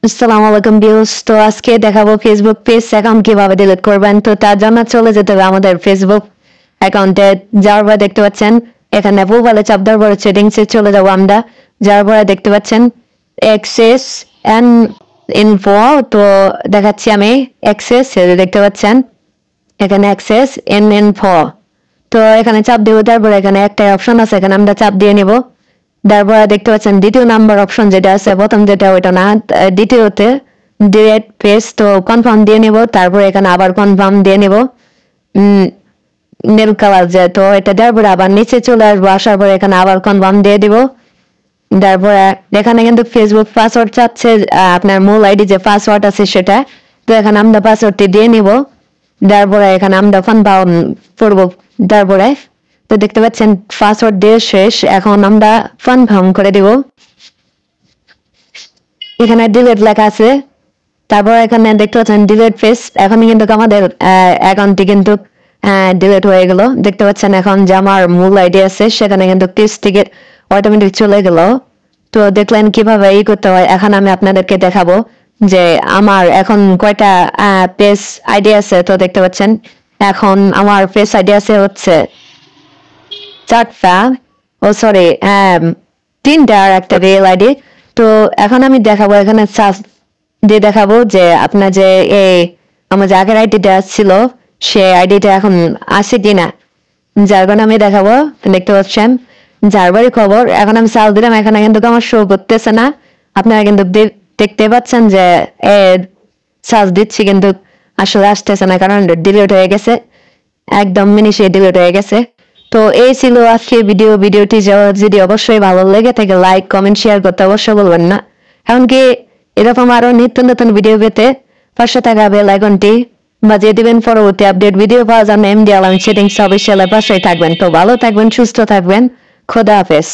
আসসালামু আলাইকুম ভিউয়ার্স। তো আজকে দেখাবো ফেসবুক পেজ অ্যাকাউন্ট কিভাবে ডিলিট করবেন। তো তার জন্য চলে যেতে হবে আমাদের ফেসবুক অ্যাকাউন্টে। যাওয়ার পরে দেখতে পাচ্ছেন এখানে প্রোফাইলে চাপ দেওয়ার পরে সেটিংসে চলে যাবো আমরা। যাওয়ার পরে দেখতে পাচ্ছেন অ্যাক্সেস অ্যান্ড ইনফো। তো দেখাচ্ছি আমি অ্যাক্সেস, দেখতে পাচ্ছেন এখানে অ্যাক্সেস এন্ড ইনফো। তো এখানে চাপ দেবো, তারপরে এখানে একটা অপশন আছে, এখানে আমরা চাপ দিয়ে নিব। তারপরে দেখতে পাচ্ছেন দ্বিতীয় নাম্বার অপশন যেটা আছে, প্রথম যেটা ওইটা না, দ্বিতীয়তে ডিলেট পেজ। তো কনফার্ম দিয়ে নিব, তারপরে এখানে আবার কনফার্ম দিয়ে নিব নীল কালার যে, তো এটা দেওয়ার পরে আবার নিচে চলে আসবো, আসার পরে এখানে আবার কনফার্ম দিয়ে দিব। তারপরে এখানে কিন্তু ফেসবুক পাসওয়ার্ড চাচ্ছে, আপনার মূল আইডি যে পাসওয়ার্ড আছে সেটা। তো এখানে আমরা পাসওয়ার্ডটি দিয়ে নিব। তারপরে এখানে আমরা কনফার্ম করব। তারপরে তো দেখতে পাচ্ছেন পাসওয়ার্ড দিয়ে শেষ, এখন আমরা কনফার্ম করে দিব। এখানে ডিলিট লেখা আছে, তারপর এখানে দেখতে পাচ্ছেন ডিলিট পেজ। এখন কিন্তু আমাদের অ্যাকাউন্টটি কিন্তু ডিলিট হয়ে গেল। দেখতে পাচ্ছেন এখন যে আমার মূল আইডি আছে সেখানে কিন্তু পেজ থেকে অটোমেটিক চলে গেল। তো দেখলেন কিভাবে ই করতে হয়। এখন আমি আপনাদেরকে দেখাবো যে আমার এখন কয়টা পেজ আইডি আছে। তো দেখতে পাচ্ছেন এখন আমার পেজ আইডি আছে হচ্ছে 4টা, ও সরি 3টা আর একটা রিয়েল আইডি। তো এখন আমি দেখাবো, এখানে সার্চ দিয়ে দেখাবো যে আপনার যে আমার যে আগের আইডিটা ছিল সে আইডিটা এখন আছে কিনা। যার কারণে আমি দেখাবো, দেখতে পাচ্ছেন যারবারই খবর। এখন আমি সার্চ দিলাম, এখানে কিন্তু আমার শো করতেছে না। আপনারা কিন্তু দেখতে পাচ্ছেন যে সার্চ দিচ্ছি কিন্তু আসলে আসতেছে না, কারণ ডিলিট হয়ে গেছে, একদম মিনিশে ডিলিট হয়ে গেছে। তো এই ছিল আজকের ভিডিওটি যদি অবশ্যই ভালো লেগে থাকে লাইক কমেন্ট শেয়ার করতে অবশ্যই বলবেন না। এমনকি এরকম আরো নিত্য নতুন ভিডিও পেতে পাশে থাকা বেল আইকনটি বাজিয়ে দিবেন। পরবর্তী আপডেট ভিডিও পাওয়ার জন্য এমডি আলম সেটিংস অফিসিয়ালের পাশেই থাকবেন। তো ভালো থাকবেন, সুস্থ থাকবেন, খোদা হাফেজ।